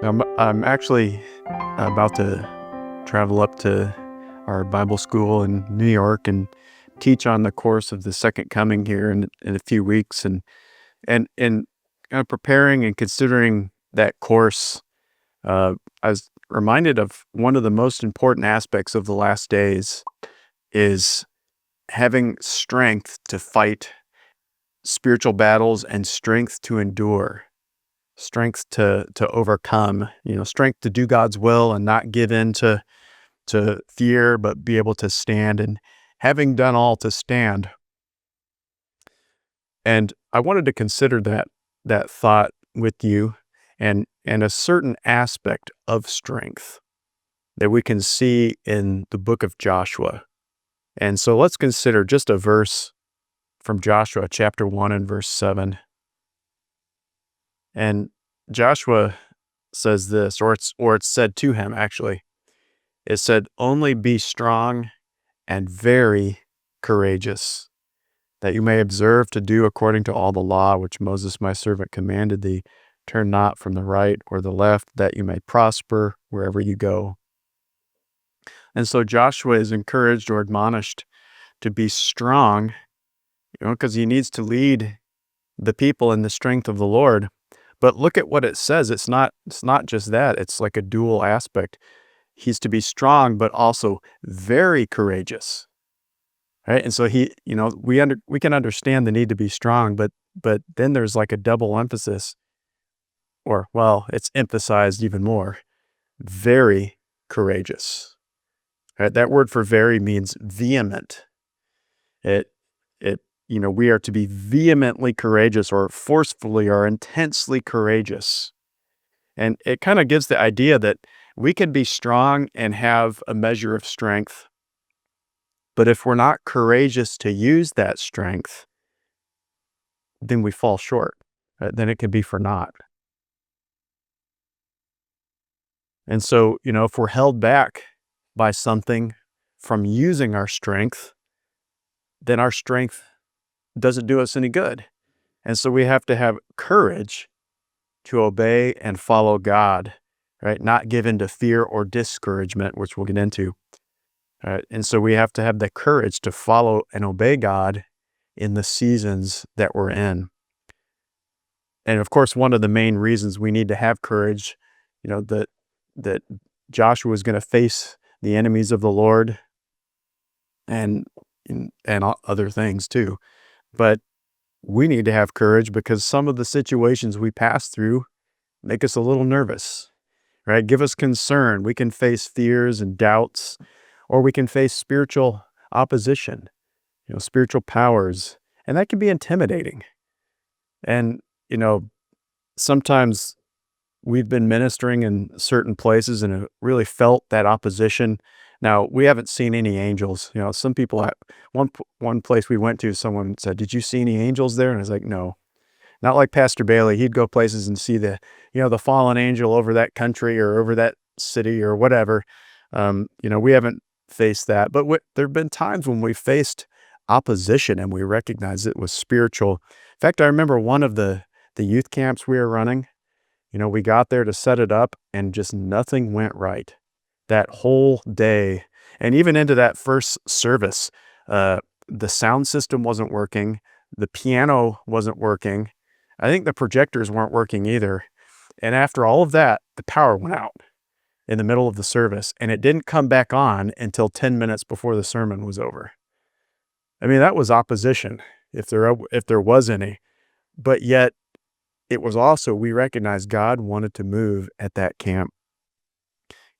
I'm actually about to travel up to our Bible school in New York and teach on the course of the Second Coming here in a few weeks, and kind of preparing and considering that course. I was reminded of one of the most important aspects of the last days is having strength to fight spiritual battles and strength to endure, strength to overcome, strength to do God's will and not give in to fear, but be able to stand, and having done all to stand. And I wanted to consider that thought with you, and a certain aspect of strength that we can see in the book of Joshua. And so let's consider just a verse from Joshua chapter 1 and verse 7. And Joshua says this, or it's said to him, actually. It said, "Only be strong and very courageous, that you may observe to do according to all the law which Moses my servant commanded thee. Turn not from the right or the left, that you may prosper wherever you go." And so Joshua is encouraged or admonished to be strong, because he needs to lead the people in the strength of the Lord. But look at what it says. It's not just that. It's like a dual aspect. He's to be strong, but also very courageous, right? And so we can understand the need to be strong, but then there's like a double emphasis, or well, it's emphasized even more. Very courageous. Right? That word for very means vehement. It we are to be vehemently courageous, or forcefully, or intensely courageous. And it kind of gives the idea that we can be strong and have a measure of strength, but if we're not courageous to use that strength, then we fall short. Right? Then it can be for naught. And so, if we're held back by something from using our strength, then our strength doesn't do us any good. And so we have to have courage to obey and follow God, right? Not give in to fear or discouragement, which we'll get into. Right? And so we have to have the courage to follow and obey God in the seasons that we're in. And of course, one of the main reasons we need to have courage, that Joshua is going to face the enemies of the Lord and other things too. But we need to have courage because some of the situations we pass through make us a little nervous, right? Give us concern. We can face fears and doubts, or we can face spiritual opposition, spiritual powers, and that can be intimidating. And, sometimes we've been ministering in certain places and have really felt that opposition. Now, we haven't seen any angels. Some people at one place we went to, someone said, "Did you see any angels there?" And I was like, "No." Not like Pastor Bailey. He'd go places and see the fallen angel over that country or over that city or whatever. We haven't faced that. But there have been times when we faced opposition and we recognized it was spiritual. In fact, I remember one of the youth camps we were running. We got there to set it up and just nothing went right that whole day. And even into that first service, the sound system wasn't working. The piano wasn't working. I think the projectors weren't working either. And after all of that, the power went out in the middle of the service, and it didn't come back on until 10 minutes before the sermon was over. I mean, that was opposition, if there was any. But yet, it was also, we recognized God wanted to move at that camp.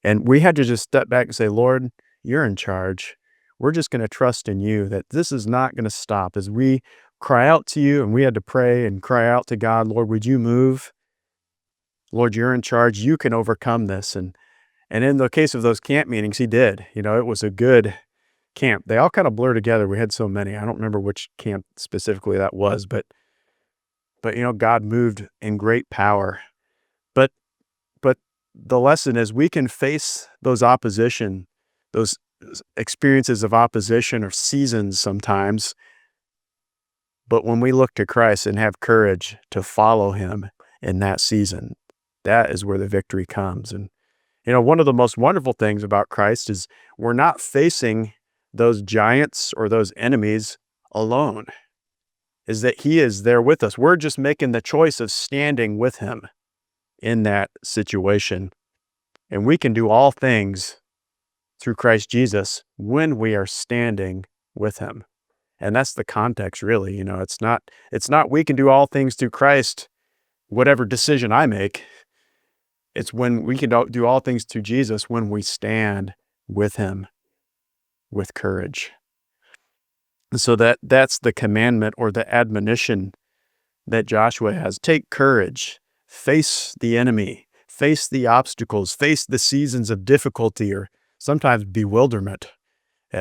And we had to just step back and say, "Lord, you're in charge. We're just going to trust in you that this is not going to stop." As we cry out to you, and we had to pray and cry out to God, "Lord, would you move? Lord, you're in charge. You can overcome this." And in the case of those camp meetings, he did. It was a good camp. They all kind of blur together. We had so many. I don't remember which camp specifically that was, but God moved in great power. But the lesson is we can face those experiences of opposition or seasons sometimes. But when we look to Christ and have courage to follow him in that season, that is where the victory comes. And, one of the most wonderful things about Christ is we're not facing those giants or those enemies alone, is that he is there with us. We're just making the choice of standing with him in that situation. And we can do all things through Christ Jesus when we are standing with him. And that's the context, really. It's not we can do all things through Christ, whatever decision I make. It's when we can do all things through Jesus when we stand with him with courage. So that's the commandment or the admonition that Joshua has. Take courage, face the enemy, face the obstacles, face the seasons of difficulty or sometimes bewilderment.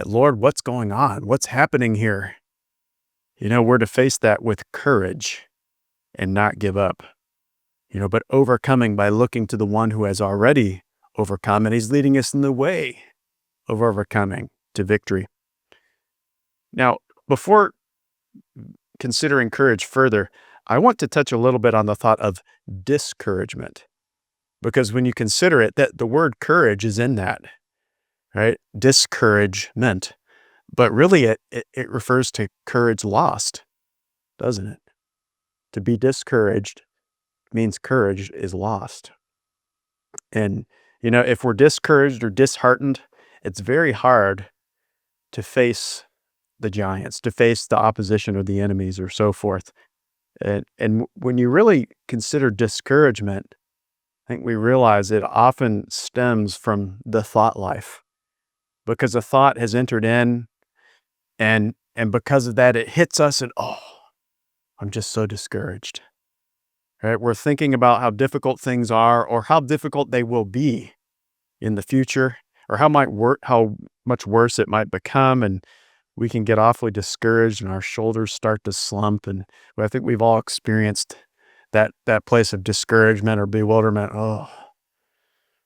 Lord, what's going on? What's happening here? We're to face that with courage and not give up, but overcoming by looking to the one who has already overcome, and he's leading us in the way of overcoming to victory. Now, before considering courage further, I want to touch a little bit on the thought of discouragement, because when you consider it, that the word courage is in that, right? Discouragement. But really, it refers to courage lost, doesn't it? To be discouraged means courage is lost. And, if we're discouraged or disheartened, it's very hard to face the giants, to face the opposition or the enemies or so forth. And when you really consider discouragement, I think we realize it often stems from the thought life, because a thought has entered in, and because of that, it hits us, and I'm just so discouraged. Right? We're thinking about how difficult things are, or how difficult they will be in the future, or how much worse it might become, and we can get awfully discouraged, and our shoulders start to slump. And I think we've all experienced that place of discouragement or bewilderment. Oh,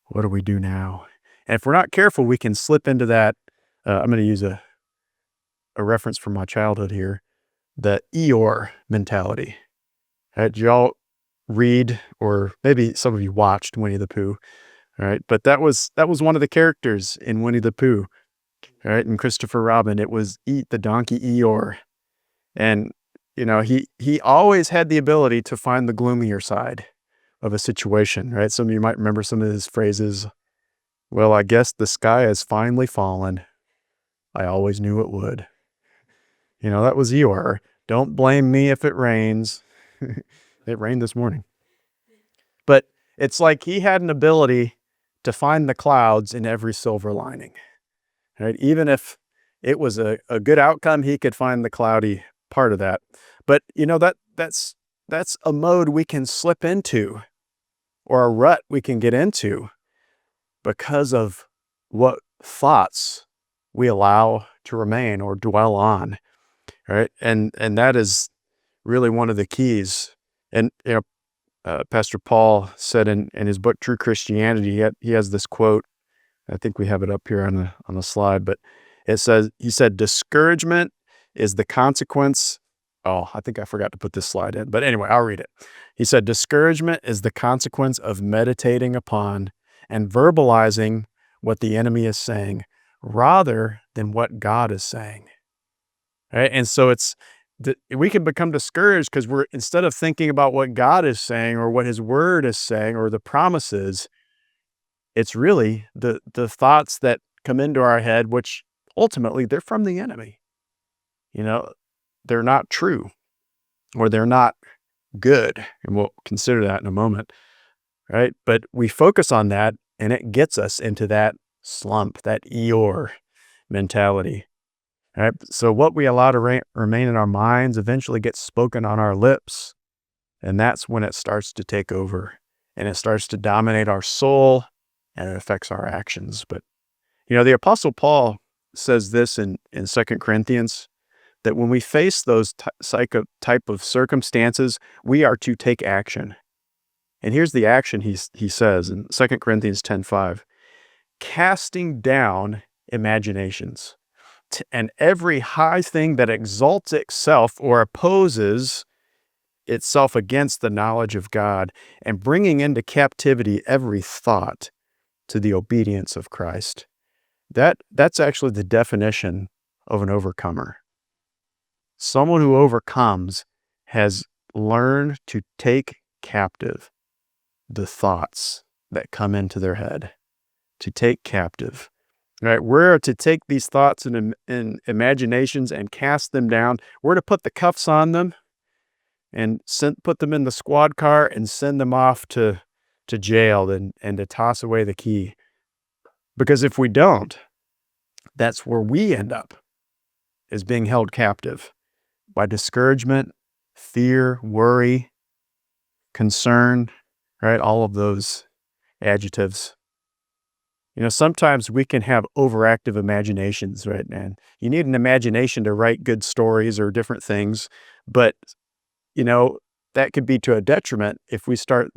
what do we do now? And if we're not careful, we can slip into that. I'm going to use a reference from my childhood here, the Eeyore mentality. Did y'all read, or maybe some of you watched Winnie the Pooh, right? But that was one of the characters in Winnie the Pooh, right? And Christopher Robin, it was Eat the Donkey Eeyore. And, he always had the ability to find the gloomier side of a situation, right? Some of you might remember some of his phrases. Well, I guess the sky has finally fallen. I always knew it would. That was Eeyore. Don't blame me if it rains. It rained this morning. But it's like he had an ability to find the clouds in every silver lining, right? Even if it was a good outcome, he could find the cloudy part of that. But, that's a mode we can slip into, or a rut we can get into, because of what thoughts we allow to remain or dwell on, right? And that is really one of the keys. And, Pastor Paul said in his book, True Christianity, he has this quote. I think we have it up here on the slide, but he said, discouragement is the consequence. Oh, I think I forgot to put this slide in, but anyway, I'll read it. He said, discouragement is the consequence of meditating upon and verbalizing what the enemy is saying rather than what God is saying. Right? And so we can become discouraged because instead of thinking about what God is saying or what his word is saying or the promises, it's really the thoughts that come into our head, which ultimately they're from the enemy. They're not true, or they're not good. And we'll consider that in a moment, right? But we focus on that, and it gets us into that slump, that Eeyore mentality. Right? So what we allow to remain in our minds eventually gets spoken on our lips, and that's when it starts to take over, and it starts to dominate our soul, and it affects our actions. But, the Apostle Paul says this in 2 Corinthians, that when we face those type of circumstances, we are to take action. And here's the action he says in 2 Corinthians 10:5, casting down imaginations and every high thing that exalts itself or opposes itself against the knowledge of God and bringing into captivity every thought to the obedience of Christ. That's actually the definition of an overcomer. Someone who overcomes has learned to take captive the thoughts that come into their head, to take captive. Right? We're to take these thoughts and imaginations and cast them down. We're to put the cuffs on them and put them in the squad car and send them off to jail and to toss away the key. Because if we don't, that's where we end up, is being held captive by discouragement, fear, worry, concern, right? All of those adjectives. Sometimes we can have overactive imaginations, right, man? You need an imagination to write good stories or different things, but, that could be to a detriment if we start,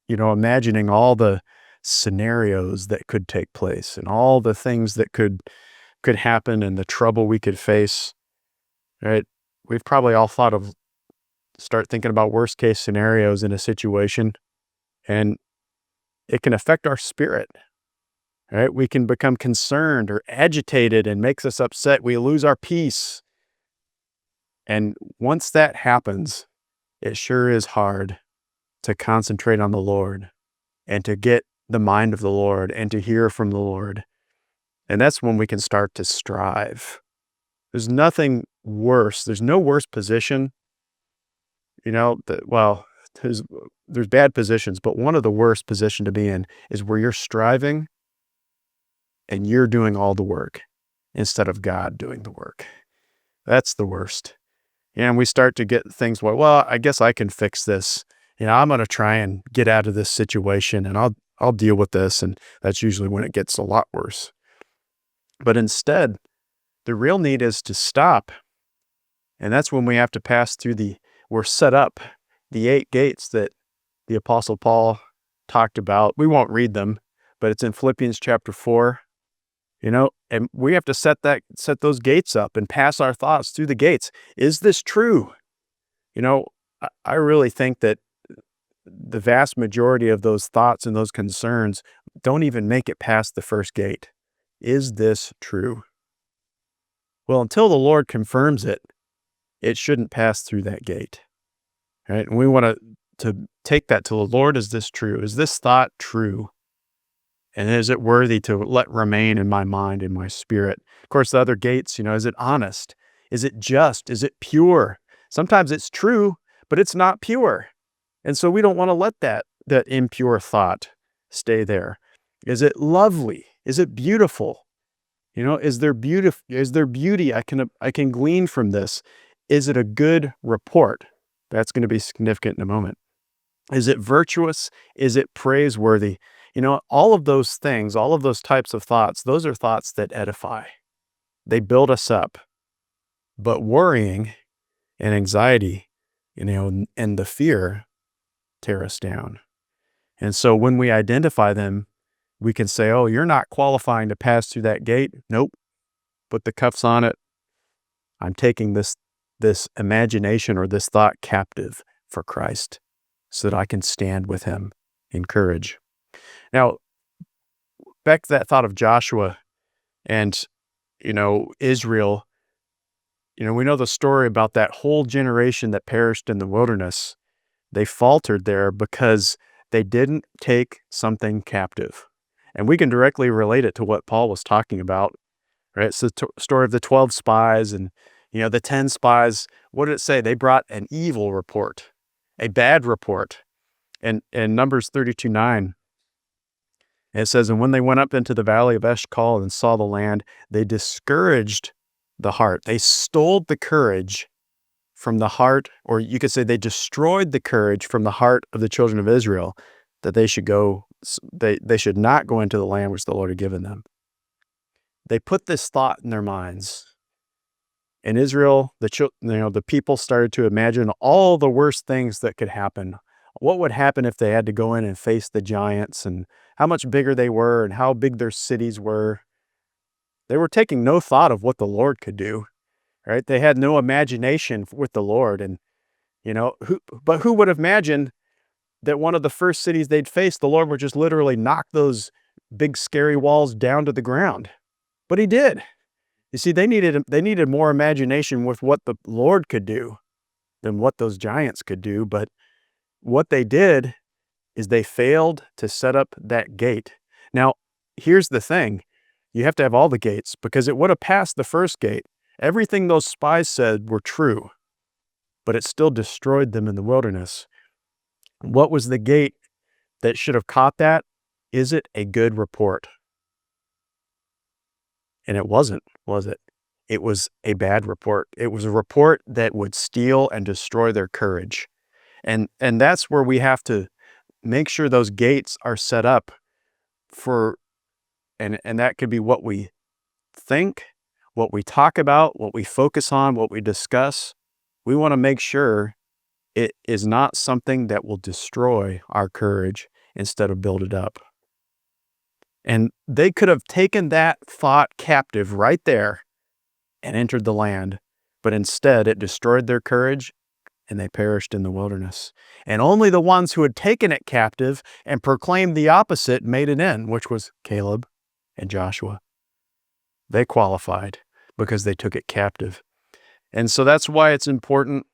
imagining all the scenarios that could take place and all the things that could happen and the trouble we could face, right? We've probably all start thinking about worst case scenarios in a situation, and it can affect our spirit. Right? We can become concerned or agitated and makes us upset. We lose our peace. And once that happens, it sure is hard to concentrate on the Lord and to get the mind of the Lord and to hear from the Lord. And that's when we can start to strive. There's nothing worse. There's no worse position. There's bad positions, but one of the worst positions to be in is where you're striving and you're doing all the work instead of God doing the work. That's the worst. And we start to get things like, well, I guess I can fix this. I'm going to try and get out of this situation and I'll deal with this. And that's usually when it gets a lot worse. But instead, the real need is to stop. And that's when we have to pass through we're set up, the 8 gates that the Apostle Paul talked about. We won't read them, but it's in Philippians chapter 4. And we have to set those gates up and pass our thoughts through the gates. Is this true? I really think that the vast majority of those thoughts and those concerns don't even make it past the first gate. Is this true? Well, until the Lord confirms it, it shouldn't pass through that gate. Right? And we want to take that to the Lord. Is this true? Is this thought true? And is it worthy to let remain in my mind, in my spirit? Of course, the other gates, is it honest? Is it just? Is it pure? Sometimes it's true, but it's not pure. And so we don't want to let that impure thought stay there. Is it lovely? Is it beautiful? Is there beauty I can glean from this? Is it a good report? That's going to be significant in a moment. Is it virtuous? Is it praiseworthy? All of those things, all of those types of thoughts, those are thoughts that edify. They build us up. But worrying and anxiety, and the fear tear us down. And so when we identify them, we can say, oh, you're not qualifying to pass through that gate. Nope. Put the cuffs on it. I'm taking this imagination or this thought captive for Christ so that I can stand with him in courage. Now, back to that thought of Joshua and, Israel, we know the story about that whole generation that perished in the wilderness. They faltered there because they didn't take something captive. And we can directly relate it to what Paul was talking about, right? It's the story of the 12 spies and, the 10 spies. What did it say? They brought an evil report, a bad report. And Numbers 32:9. It says, and when they went up into the valley of Eshcol and saw the land, they discouraged the heart. They stole the courage from the heart, or you could say they destroyed the courage from the heart of the children of Israel that they should not go into the land which the Lord had given them. They put this thought in their minds. And Israel, the people started to imagine all the worst things that could happen. What would happen if they had to go in and face the giants and how much bigger they were and how big their cities were. They were taking no thought of what the Lord could do, right? They had no imagination with the Lord. And, But who would have imagined that one of the first cities they'd face, the Lord would just literally knock those big scary walls down to the ground? But he did. You see, they needed more imagination with what the Lord could do than what those giants could do. But what they did is they failed to set up that gate. Now, here's the thing. You have to have all the gates, because it would have passed the first gate. Everything those spies said were true, but it still destroyed them in the wilderness. What was the gate that should have caught that? Is it a good report? And it wasn't, was it? It was a bad report. It was a report that would steal and destroy their courage. And that's where we have to make sure those gates are set up for, and that could be what we think, what we talk about, what we focus on, what we discuss. We want to make sure it is not something that will destroy our courage instead of build it up. And they could have taken that thought captive right there and entered the land, but instead it destroyed their courage and they perished in the wilderness. And only the ones who had taken it captive and proclaimed the opposite made it in, which was Caleb and Joshua. They qualified because they took it captive. And so that's why it's important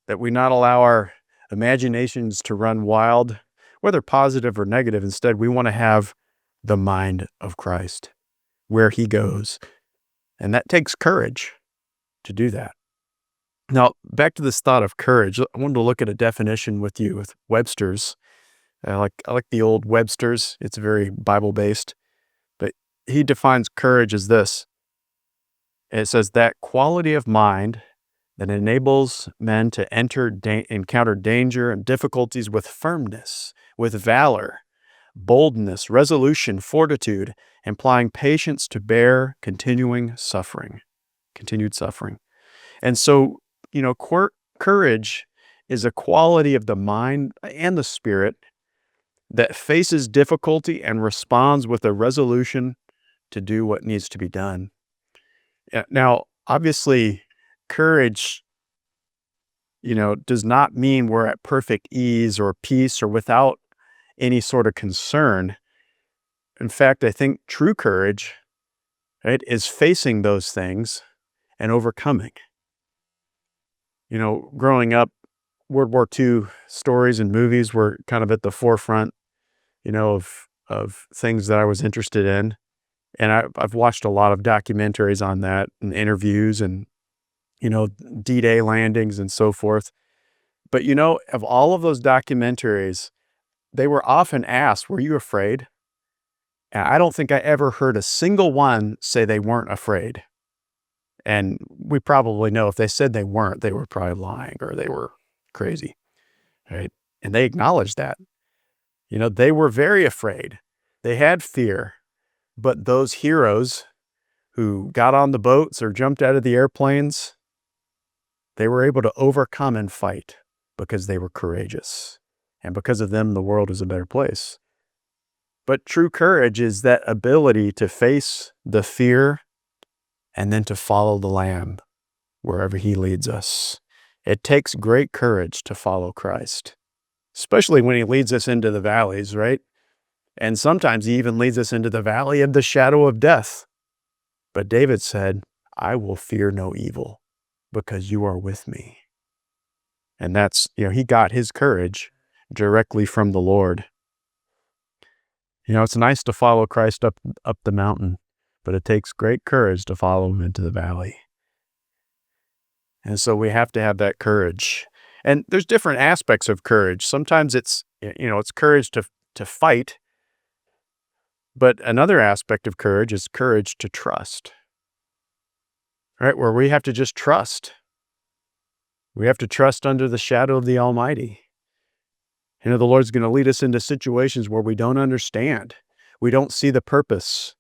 that we not allow our imaginations to run wild, whether positive or negative. Instead, we want to have the mind of Christ where he goes. And that takes courage to do that. Now, back to this thought of courage, I wanted to look at a definition with you with Webster's. I like the old Webster's. It's very Bible-based. But he defines courage as this. It says that quality of mind that enables men to encounter danger and difficulties with firmness, with valor, boldness, resolution, fortitude, implying patience to bear continued suffering. And so, courage is a quality of the mind and the spirit that faces difficulty and responds with a resolution to do what needs to be done. Now, obviously, courage, does not mean we're at perfect ease or peace or without any sort of concern. In fact, I think true courage, right, is facing those things and overcoming. Growing up, World War II stories and movies were kind of at the forefront, of things that I was interested in. And I've watched a lot of documentaries on that and interviews and, D-Day landings and so forth. But, of all of those documentaries, they were often asked, were you afraid? And I don't think I ever heard a single one say they weren't afraid. And we probably know if they said they weren't, they were probably lying or they were crazy, right? And they acknowledged that. They were very afraid. They had fear. But those heroes who got on the boats or jumped out of the airplanes, they were able to overcome and fight because they were courageous. And because of them, the world is a better place. But true courage is that ability to face the fear and then to follow the Lamb wherever he leads us. It takes great courage to follow Christ, especially when he leads us into the valleys, right? And sometimes he even leads us into the valley of the shadow of death. But David said, I will fear no evil because you are with me. And that's, he got his courage directly from the Lord. It's nice to follow Christ up the mountain, but it takes great courage to follow him into the valley. And so we have to have that courage. And there's different aspects of courage. Sometimes it's courage to fight. But another aspect of courage is courage to trust, right? Where we have to just trust. We have to trust under the shadow of the Almighty. The Lord's going to lead us into situations where we don't understand. We don't see the purpose.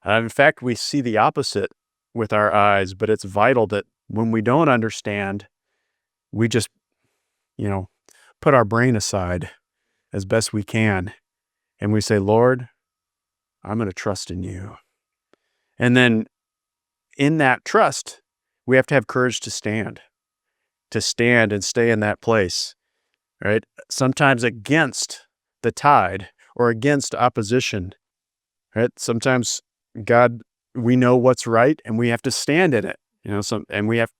In fact, we see the opposite with our eyes, but it's vital that when we don't understand, we just, put our brain aside as best we can. And we say, Lord, I'm going to trust in you. And then in that trust, we have to have courage to stand to stand and stay in that place, right? Sometimes against the tide or against opposition, right? Sometimes God, we know what's right and we have to stand in it, and we have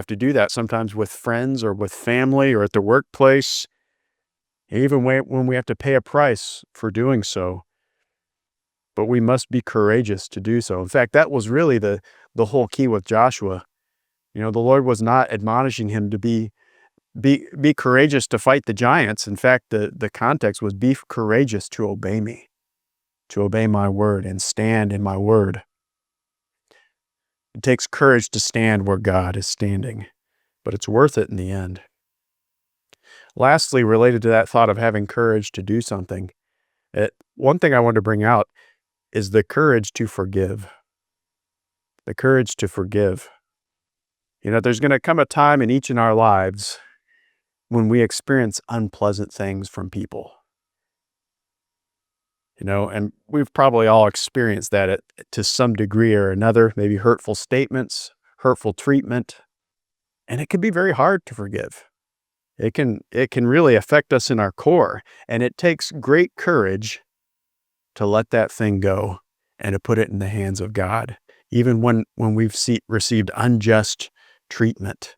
to do that sometimes with friends or with family or at the workplace, even when we have to pay a price for doing so. But we must be courageous to do so. In fact, that was really the whole key with Joshua. The Lord was not admonishing him to be courageous to fight the giants. In fact, the context was be courageous to obey me, to obey my word and stand in my word. It takes courage to stand where God is standing, but it's worth it in the end. Lastly, related to that thought of having courage to do something, one thing I want to bring out is the courage to forgive. The courage to forgive. There's going to come a time in each in our lives when we experience unpleasant things from people. And we've probably all experienced that to some degree or another, maybe hurtful statements, hurtful treatment, and it can be very hard to forgive. It can really affect us in our core, and it takes great courage to let that thing go and to put it in the hands of God, even when we've received unjust treatment.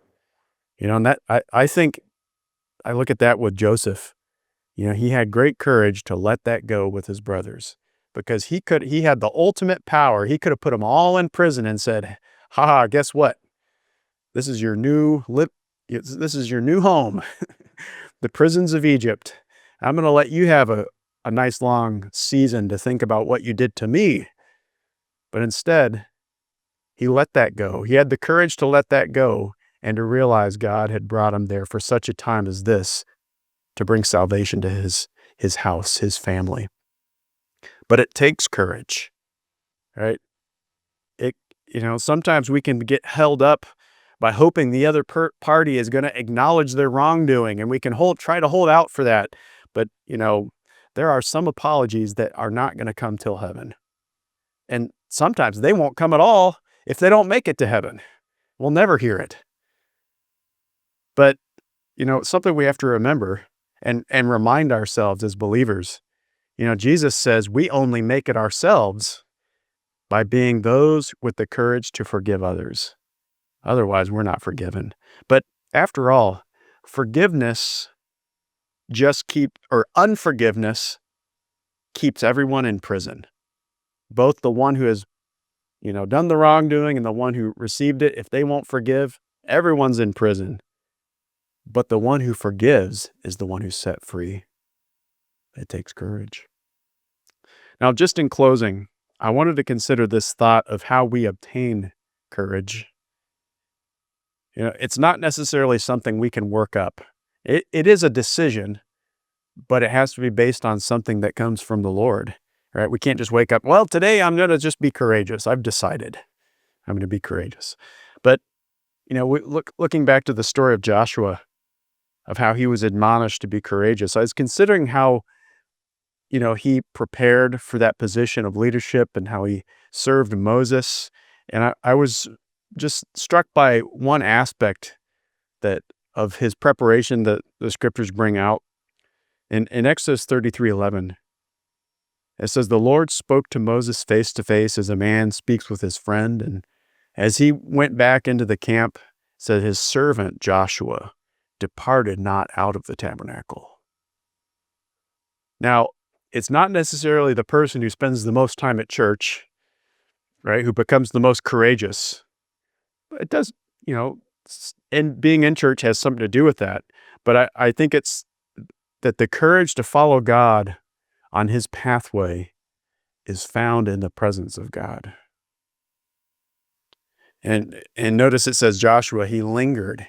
And that I think I look at that with Joseph. He had great courage to let that go with his brothers because he had the ultimate power. He could have put them all in prison and said, "Ha, guess what? This is your new home, the prisons of Egypt. I'm going to let you have a nice long season to think about what you did to me." But instead, he let that go. He had the courage to let that go and to realize God had brought him there for such a time as this to bring salvation to his house, his family. But it takes courage, right? Sometimes we can get held up by hoping the other party is going to acknowledge their wrongdoing, and we can try to hold out for that. But, there are some apologies that are not going to come till heaven. And sometimes they won't come at all if they don't make it to heaven. We'll never hear it. But, it's something we have to remember and remind ourselves as believers. Jesus says we only make it ourselves by being those with the courage to forgive others. Otherwise, we're not forgiven. But after all, unforgiveness keeps everyone in prison. Both the one who has, done the wrongdoing and the one who received it. If they won't forgive, everyone's in prison. But the one who forgives is the one who's set free. It takes courage. Now, just in closing, I wanted to consider this thought of how we obtain courage. It's not necessarily something we can work up. It is a decision, but it has to be based on something that comes from the Lord, right? We can't just wake up, well, today I'm going to just be courageous. I've decided I'm going to be courageous. But, looking back to the story of Joshua, of how he was admonished to be courageous, I was considering how, he prepared for that position of leadership and how he served Moses. And I was just struck by one aspect of his preparation that the scriptures bring out. In Exodus 33:11, it says, "The Lord spoke to Moses face to face as a man speaks with his friend. And as he went back into the camp, it said his servant Joshua departed not out of the tabernacle." Now, it's not necessarily the person who spends the most time at church, right, who becomes the most courageous. It does, and being in church has something to do with that. But I think it's that the courage to follow God on his pathway is found in the presence of God. And notice it says Joshua, he lingered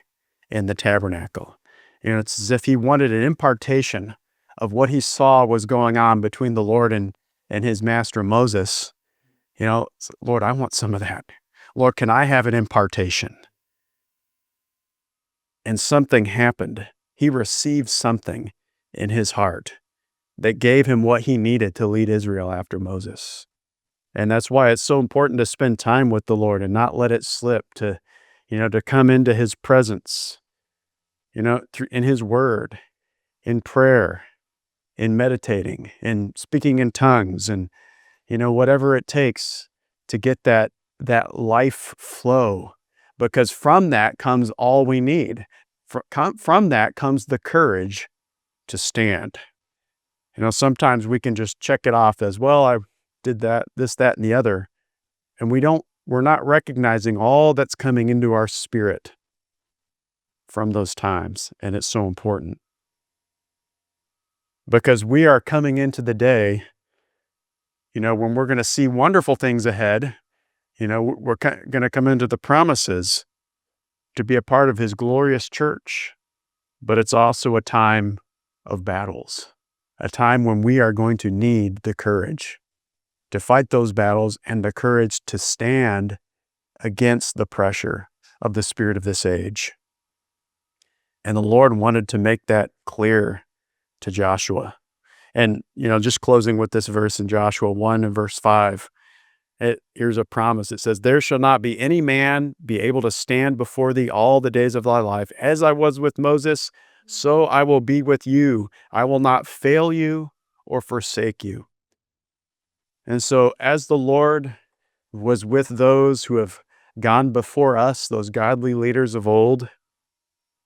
in the tabernacle. It's as if he wanted an impartation of what he saw was going on between the Lord and his master Moses. Lord, I want some of that. Lord, can I have an impartation? And something happened. He received something in his heart that gave him what he needed to lead Israel after Moses. And that's why it's so important to spend time with the Lord and not let it slip, to come into his presence in his word, in prayer, in meditating, in speaking in tongues, and whatever it takes to get that life flow, because from that comes all we need. From that comes the courage to stand. Sometimes we can just check it off as, well, I did that, this, that, and the other, and we're not recognizing all that's coming into our spirit from those times. And it's so important, because we are coming into the day, when we're going to see wonderful things ahead. We're going to come into the promises to be a part of his glorious church, but it's also a time of battles, a time when we are going to need the courage to fight those battles and the courage to stand against the pressure of the spirit of this age. And the Lord wanted to make that clear to Joshua. And, just closing with this verse in Joshua 1 and verse 5, here's a promise. It says, "There shall not be any man be able to stand before thee all the days of thy life. As I was with Moses, so I will be with you. I will not fail you or forsake you." And so as the Lord was with those who have gone before us, those godly leaders of old,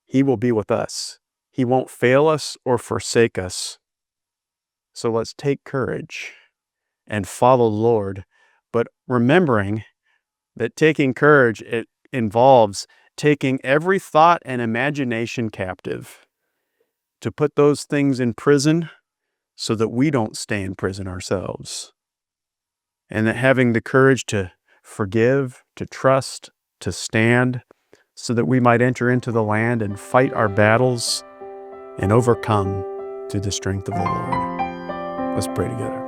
he will be with us. He won't fail us or forsake us. So let's take courage and follow the Lord, but remembering that taking courage, it involves taking every thought and imagination captive, to put those things in prison so that we don't stay in prison ourselves. And that having the courage to forgive, to trust, to stand, so that we might enter into the land and fight our battles and overcome through the strength of the Lord. Let's pray together.